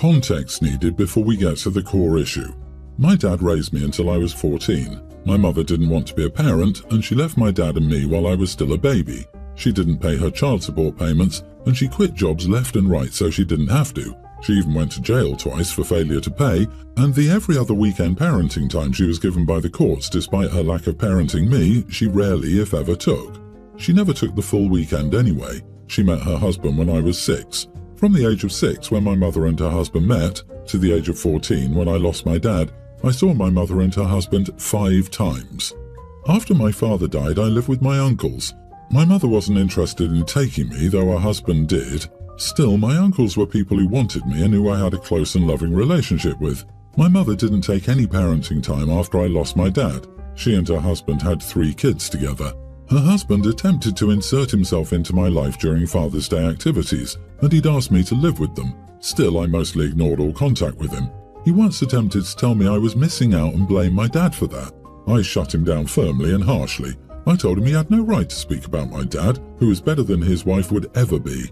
context needed before we get to the core issue. My dad raised me until I was 14. My mother didn't want to be a parent, and she left my dad and me while I was still a baby. She didn't pay her child support payments, and she quit jobs left and right so she didn't have to. She even went to jail twice for failure to pay, and the every other weekend parenting time she was given by the courts despite her lack of parenting me, she rarely, if ever, took. She never took the full weekend anyway. She met her husband when I was 6. From the age of 6, when my mother and her husband met, to the age of 14, when I lost my dad, I saw my mother and her husband 5 times. After my father died, I lived with my uncles. My mother wasn't interested in taking me, though her husband did. Still, my uncles were people who wanted me and who I had a close and loving relationship with. My mother didn't take any parenting time after I lost my dad. She and her husband had 3 kids together. Her husband attempted to insert himself into my life during Father's Day activities, and he'd asked me to live with them. Still, I mostly ignored all contact with him. He once attempted to tell me I was missing out and blame my dad for that. I shut him down firmly and harshly. I told him he had no right to speak about my dad, who was better than his wife would ever be.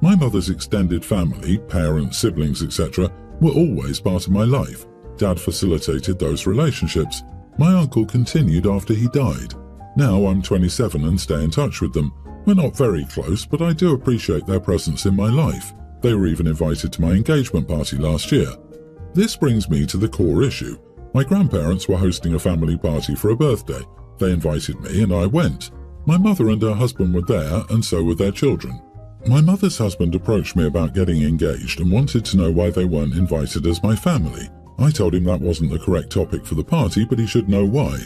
My mother's extended family, parents, siblings, etc., were always part of my life. Dad facilitated those relationships. My uncle continued after he died. Now I'm 27 and stay in touch with them. We're not very close, but I do appreciate their presence in my life. They were even invited to my engagement party last year. This brings me to the core issue. My grandparents were hosting a family party for a birthday. They invited me and I went. My mother and her husband were there, and so were their children. My mother's husband approached me about getting engaged and wanted to know why they weren't invited as my family. I told him that wasn't the correct topic for the party, but he should know why.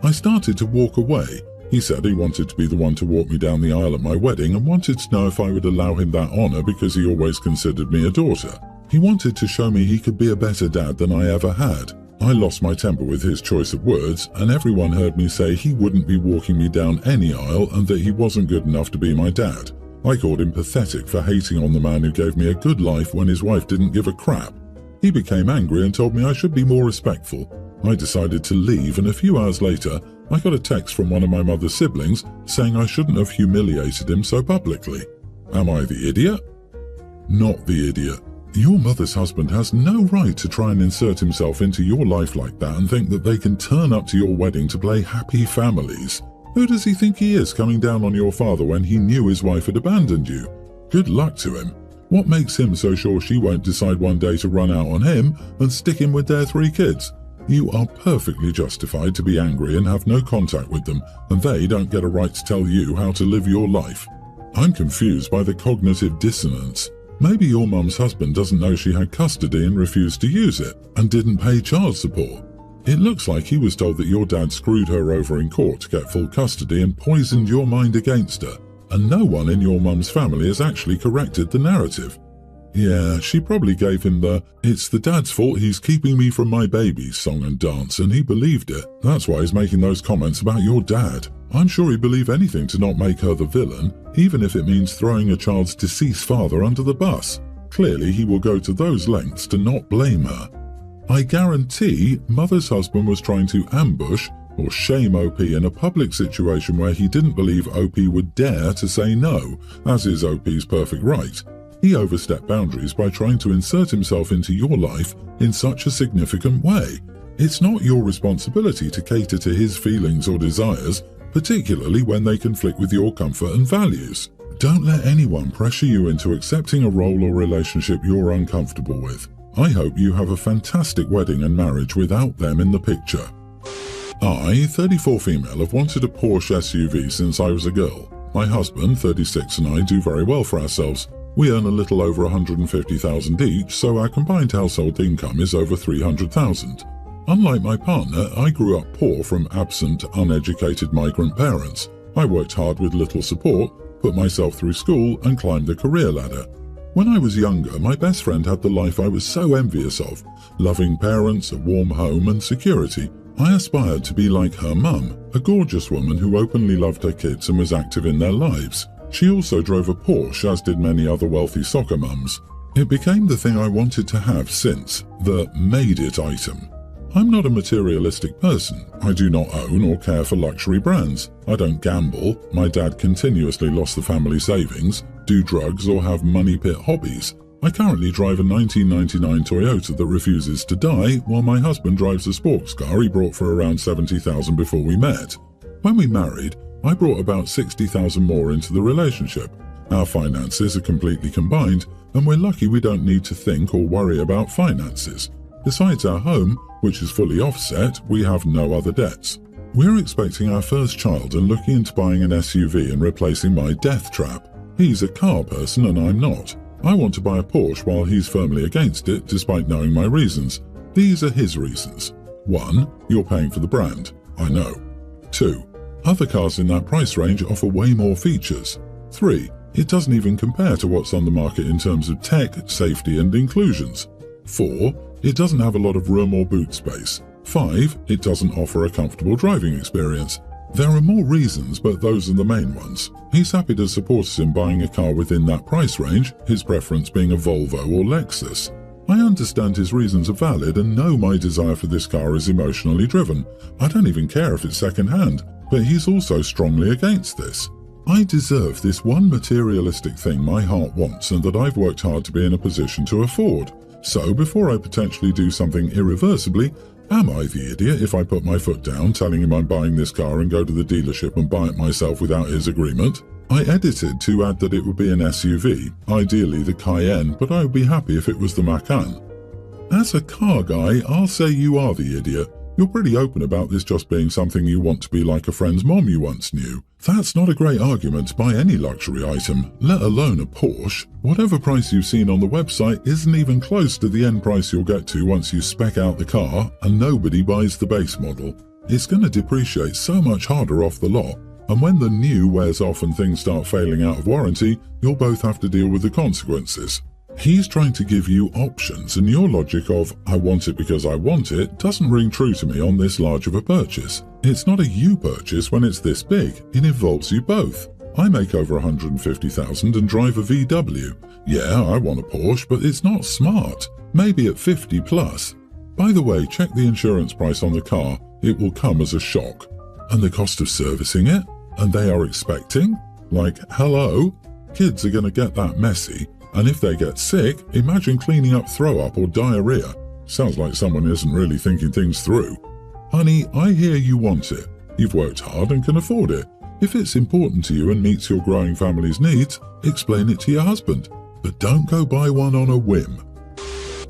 I started to walk away. He said he wanted to be the one to walk me down the aisle at my wedding and wanted to know if I would allow him that honor because he always considered me a daughter. He wanted to show me he could be a better dad than I ever had. I lost my temper with his choice of words, and everyone heard me say he wouldn't be walking me down any aisle and that he wasn't good enough to be my dad. I called him pathetic for hating on the man who gave me a good life when his wife didn't give a crap. He became angry and told me I should be more respectful. I decided to leave, and a few hours later, I got a text from one of my mother's siblings saying I shouldn't have humiliated him so publicly. Am I the idiot? Not the idiot. Your mother's husband has no right to try and insert himself into your life like that and think that they can turn up to your wedding to play happy families. Who does he think he is, coming down on your father when he knew his wife had abandoned you? Good luck to him. What makes him so sure she won't decide one day to run out on him and stick him with their 3 kids? You are perfectly justified to be angry and have no contact with them, and they don't get a right to tell you how to live your life. I'm confused by the cognitive dissonance. Maybe your mum's husband doesn't know she had custody and refused to use it, and didn't pay child support. It looks like he was told that your dad screwed her over in court to get full custody and poisoned your mind against her, and no one in your mum's family has actually corrected the narrative. Yeah, she probably gave him the "it's the dad's fault he's keeping me from my baby" song and dance, and he believed it. That's why he's making those comments about your dad. I'm sure he'd believe anything to not make her the villain, even if it means throwing a child's deceased father under the bus. Clearly, he will go to those lengths to not blame her. I guarantee mother's husband was trying to ambush or shame OP in a public situation where he didn't believe OP would dare to say no, as is OP's perfect right. He overstepped boundaries by trying to insert himself into your life in such a significant way. It's not your responsibility to cater to his feelings or desires, particularly when they conflict with your comfort and values. Don't let anyone pressure you into accepting a role or relationship you're uncomfortable with. I hope you have a fantastic wedding and marriage without them in the picture. I, 34 female, have wanted a Porsche SUV since I was a girl. My husband, 36, and I do very well for ourselves. We earn a little over $150,000 each, so our combined household income is over $300,000. Unlike my partner, I grew up poor from absent, uneducated migrant parents. I worked hard with little support, put myself through school, and climbed the career ladder. When I was younger, my best friend had the life I was so envious of: loving parents, a warm home, and security. I aspired to be like her mum, a gorgeous woman who openly loved her kids and was active in their lives. She also drove a Porsche, as did many other wealthy soccer mums. It became the thing I wanted to have since, the made-it item. I'm not a materialistic person. I do not own or care for luxury brands. I don't gamble. My dad continuously lost the family savings, do drugs, or have money pit hobbies. I currently drive a 1999 Toyota that refuses to die, while my husband drives a sports car he bought for around $70,000 before we met. When we married, I brought about $60,000 more into the relationship. Our finances are completely combined, and we're lucky we don't need to think or worry about finances. Besides our home, which is fully offset, we have no other debts. We're expecting our first child and looking into buying an SUV and replacing my death trap. He's a car person and I'm not. I want to buy a Porsche while he's firmly against it, despite knowing my reasons. These are his reasons. 1. You're paying for the brand. I know. 2. Other cars in that price range offer way more features. 3. It doesn't even compare to what's on the market in terms of tech, safety and inclusions. 4. It doesn't have a lot of room or boot space. 5. It doesn't offer a comfortable driving experience. There are more reasons, but those are the main ones. He's happy to support us in buying a car within that price range, his preference being a Volvo or Lexus. I understand his reasons are valid and know my desire for this car is emotionally driven. I don't even care if it's second-hand, but he's also strongly against this. I deserve this one materialistic thing my heart wants and that I've worked hard to be in a position to afford. So before I potentially do something irreversibly, am I the idiot if I put my foot down telling him I'm buying this car and go to the dealership and buy it myself without his agreement? I edited to add that it would be an SUV, ideally the Cayenne, but I would be happy if it was the Macan. As a car guy, I'll say you are the idiot. You're pretty open about this just being something you want to be like a friend's mom you once knew. That's not a great argument to buy any luxury item, let alone a Porsche. Whatever price you've seen on the website isn't even close to the end price you'll get to once you spec out the car and nobody buys the base model. It's going to depreciate so much harder off the lot, and when the new wears off and things start failing out of warranty, you'll both have to deal with the consequences. He's trying to give you options, and your logic of, I want it because I want it, doesn't ring true to me on this large of a purchase. It's not a you purchase when it's this big, it involves you both. I make over $150,000 and drive a VW. Yeah, I want a Porsche, but it's not smart. Maybe at 50 plus. By the way, check the insurance price on the car, it will come as a shock. And the cost of servicing it? And they are expecting? Like, hello? Kids are going to get that messy. And if they get sick, imagine cleaning up throw-up or diarrhea. Sounds like someone isn't really thinking things through. Honey, I hear you want it. You've worked hard and can afford it. If it's important to you and meets your growing family's needs, explain it to your husband. But don't go buy one on a whim.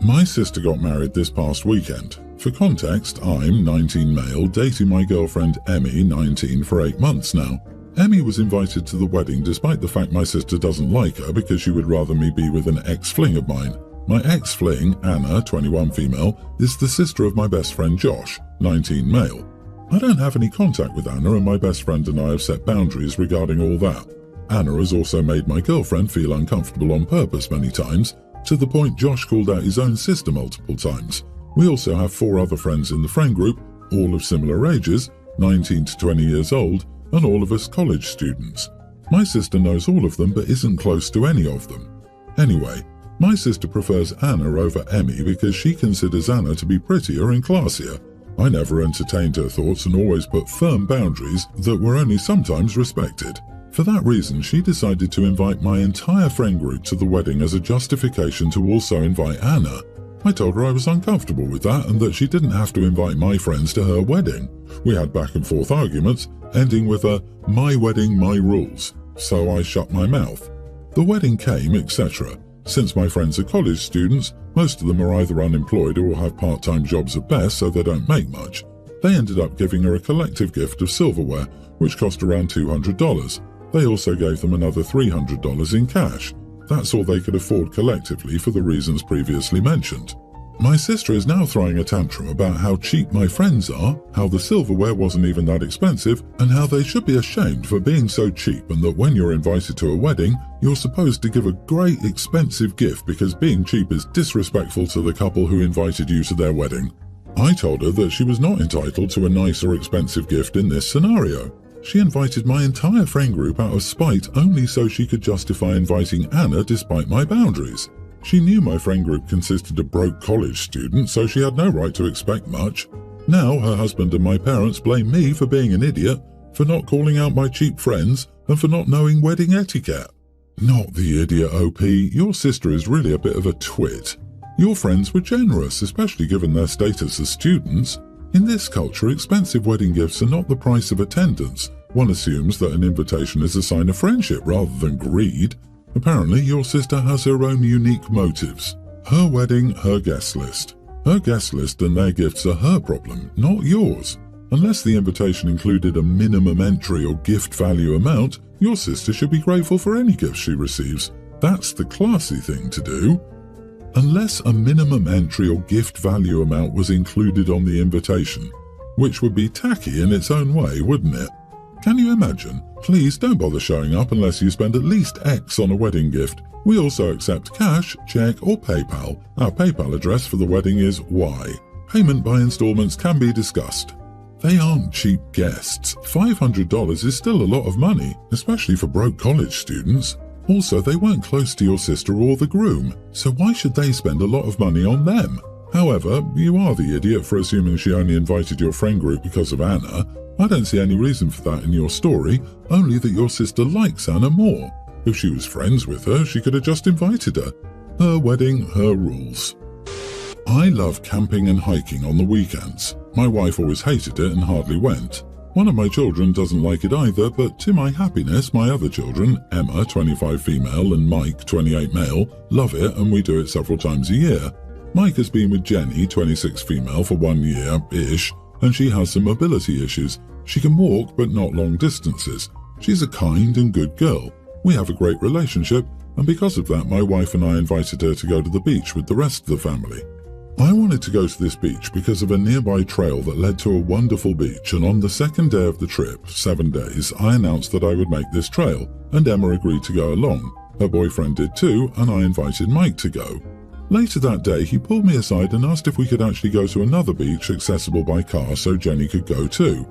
My sister got married this past weekend. For context, I'm 19 male, dating my girlfriend Emmy, 19, for 8 months now. Emmy was invited to the wedding despite the fact my sister doesn't like her because she would rather me be with an ex-fling of mine. My ex-fling, Anna, 21 female, is the sister of my best friend Josh, 19 male. I don't have any contact with Anna and my best friend and I have set boundaries regarding all that. Anna has also made my girlfriend feel uncomfortable on purpose many times, to the point Josh called out his own sister multiple times. We also have 4 other friends in the friend group, all of similar ages, 19 to 20 years old, and all of us college students. My sister knows all of them but isn't close to any of them. Anyway, my sister prefers Anna over Emmy because she considers Anna to be prettier and classier. I never entertained her thoughts and always put firm boundaries that were only sometimes respected. For that reason, she decided to invite my entire friend group to the wedding as a justification to also invite Anna. I told her I was uncomfortable with that and that she didn't have to invite my friends to her wedding. We had back and forth arguments, ending with a "my wedding, my rules," so I shut my mouth. The wedding came, etc. Since my friends are college students, most of them are either unemployed or have part-time jobs at best, so they don't make much. They ended up giving her a collective gift of silverware, which cost around $200. They also gave them another $300 in cash. That's all they could afford collectively for the reasons previously mentioned. My sister is now throwing a tantrum about how cheap my friends are, how the silverware wasn't even that expensive, and how they should be ashamed for being so cheap and that when you're invited to a wedding, you're supposed to give a great expensive gift because being cheap is disrespectful to the couple who invited you to their wedding. I told her that she was not entitled to a nice or expensive gift in this scenario. She invited my entire friend group out of spite only so she could justify inviting Anna despite my boundaries. She knew my friend group consisted of broke college students, so she had no right to expect much. Now her husband and my parents blame me for being an idiot, for not calling out my cheap friends, and for not knowing wedding etiquette. Not the idiot, OP. Your sister is really a bit of a twit. Your friends were generous, especially given their status as students. In this culture, expensive wedding gifts are not the price of attendance. One assumes that an invitation is a sign of friendship rather than greed. Apparently, your sister has her own unique motives. Her wedding, her guest list. Her guest list and their gifts are her problem, not yours. Unless the invitation included a minimum entry or gift value amount, your sister should be grateful for any gifts she receives. That's the classy thing to do. Unless a minimum entry or gift value amount was included on the invitation, which would be tacky in its own way, wouldn't it? Can you imagine? Please don't bother showing up unless you spend at least X on a wedding gift. We also accept cash, check or PayPal. Our PayPal address for the wedding is Y. Payment by installments can be discussed. They aren't cheap guests. $500 is still a lot of money, especially for broke college students. Also, they weren't close to your sister or the groom, so why should they spend a lot of money on them? However, you are the idiot for assuming she only invited your friend group because of Anna. I don't see any reason for that in your story, only that your sister likes Anna more. If she was friends with her, she could have just invited her. Her wedding, her rules. I love camping and hiking on the weekends. My wife always hated it and hardly went. One of my children doesn't like it either, but to my happiness, my other children, Emma, 25 female, and Mike, 28 male, love it and we do it several times a year. Mike has been with Jenny, 26 female, for 1 year-ish, and she has some mobility issues. She can walk, but not long distances. She's a kind and good girl. We have a great relationship, and because of that, my wife and I invited her to go to the beach with the rest of the family. I wanted to go to this beach because of a nearby trail that led to a wonderful beach, and on the second day of the trip, 7 days, I announced that I would make this trail, and Emma agreed to go along. Her boyfriend did too, and I invited Mike to go. Later that day, he pulled me aside and asked if we could actually go to another beach accessible by car so Jenny could go too.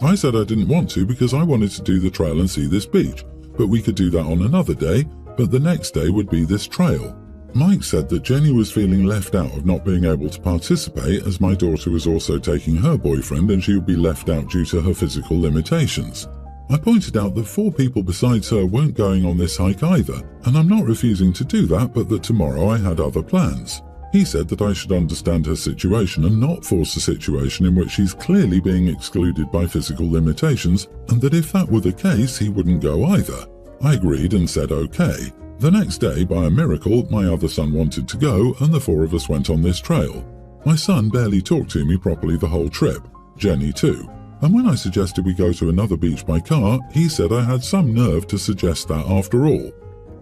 I said I didn't want to because I wanted to do the trail and see this beach, but we could do that on another day, but the next day would be this trail. Mike said that Jenny was feeling left out of not being able to participate as my daughter was also taking her boyfriend and she would be left out due to her physical limitations. I pointed out that 4 people besides her weren't going on this hike either, and I'm not refusing to do that, but that tomorrow I had other plans. He said that I should understand her situation and not force a situation in which she's clearly being excluded by physical limitations, and that if that were the case, he wouldn't go either. I agreed and said okay. The next day, by a miracle, my other son wanted to go, and the 4 of us went on this trail. My son barely talked to me properly the whole trip, Jenny too, and when I suggested we go to another beach by car, he said I had some nerve to suggest that after all.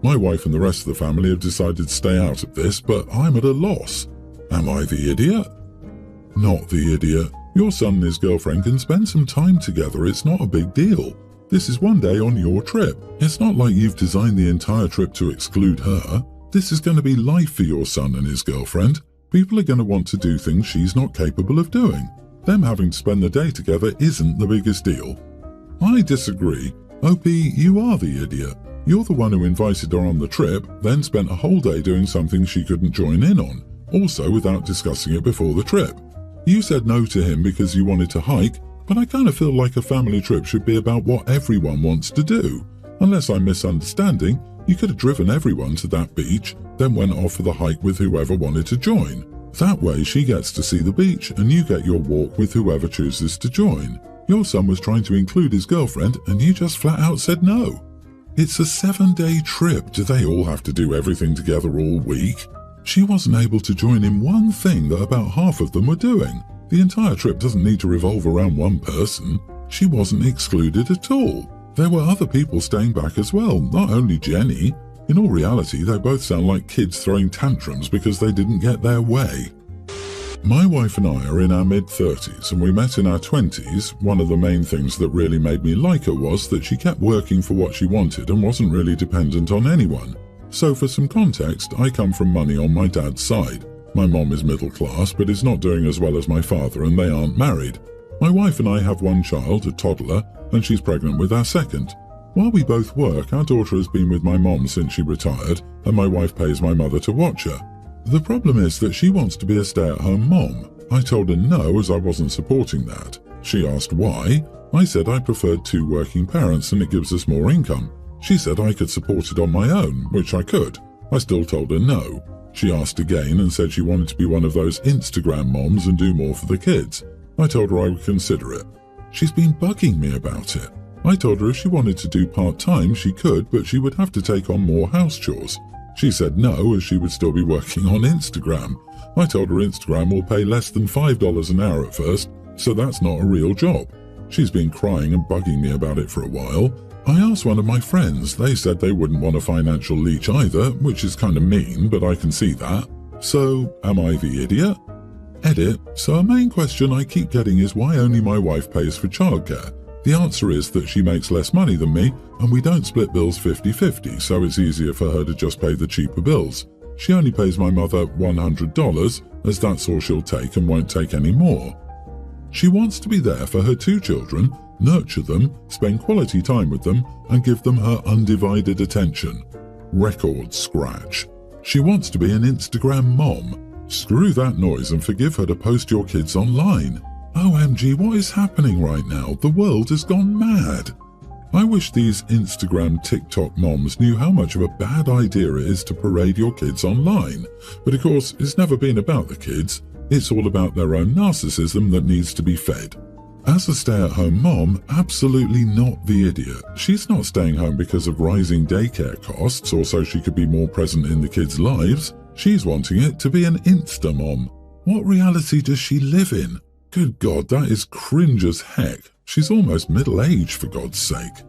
My wife and the rest of the family have decided to stay out of this, but I'm at a loss. Am I the idiot? Not the idiot. Your son and his girlfriend can spend some time together, it's not a big deal. This is 1 day on your trip. It's not like you've designed the entire trip to exclude her. This is going to be life for your son and his girlfriend. People are going to want to do things she's not capable of doing. Them having to spend the day together isn't the biggest deal. I disagree. OP, you are the idiot. You're the one who invited her on the trip, then spent a whole day doing something she couldn't join in on, also without discussing it before the trip. You said no to him because you wanted to hike, but I kind of feel like a family trip should be about what everyone wants to do. Unless I'm misunderstanding, you could have driven everyone to that beach, then went off for the hike with whoever wanted to join. That way she gets to see the beach and you get your walk with whoever chooses to join. Your son was trying to include his girlfriend and you just flat out said no. It's a 7-day trip. Do they all have to do everything together all week? She wasn't able to join in one thing that about half of them were doing. The entire trip doesn't need to revolve around one person. She wasn't excluded at all. There were other people staying back as well, not only Jenny. In all reality, they both sound like kids throwing tantrums because they didn't get their way. My wife and I are in our mid-30s and we met in our 20s. One of the main things that really made me like her was that she kept working for what she wanted and wasn't really dependent on anyone. So for some context, I come from money on my dad's side. My mom is middle class but is not doing as well as my father and they aren't married. My wife and I have 1 child, a toddler, and she's pregnant with our second. While we both work, our daughter has been with my mom since she retired and my wife pays my mother to watch her. The problem is that she wants to be a stay-at-home mom. I told her no as I wasn't supporting that. She asked why. I said I preferred 2 working parents and it gives us more income. She said I could support it on my own, which I could. I still told her no. She asked again and said she wanted to be one of those Instagram moms and do more for the kids. I told her I would consider it. She's been bugging me about it. I told her if she wanted to do part-time she could, but she would have to take on more house chores. She said no, as she would still be working on Instagram. I told her Instagram will pay less than $5 an hour at first, so that's not a real job. She's been crying and bugging me about it for a while. I asked one of my friends. They said they wouldn't want a financial leech either, which is kind of mean, but I can see that. So, am I the idiot? Edit. So a main question I keep getting is why only my wife pays for childcare. The answer is that she makes less money than me, and we don't split bills 50-50, so it's easier for her to just pay the cheaper bills. She only pays my mother $100, as that's all she'll take and won't take any more. She wants to be there for her 2 children, nurture them, spend quality time with them, and give them her undivided attention. Record scratch. She wants to be an Instagram mom. Screw that noise and forgive her to post your kids online. OMG, what is happening right now? The world has gone mad. I wish these Instagram TikTok moms knew how much of a bad idea it is to parade your kids online. But of course, it's never been about the kids. It's all about their own narcissism that needs to be fed. As a stay-at-home mom, absolutely not the idiot. She's not staying home because of rising daycare costs or so she could be more present in the kids' lives. She's wanting it to be an Insta-mom. What reality does she live in? Good God, that is cringe as heck. She's almost middle-aged, for God's sake.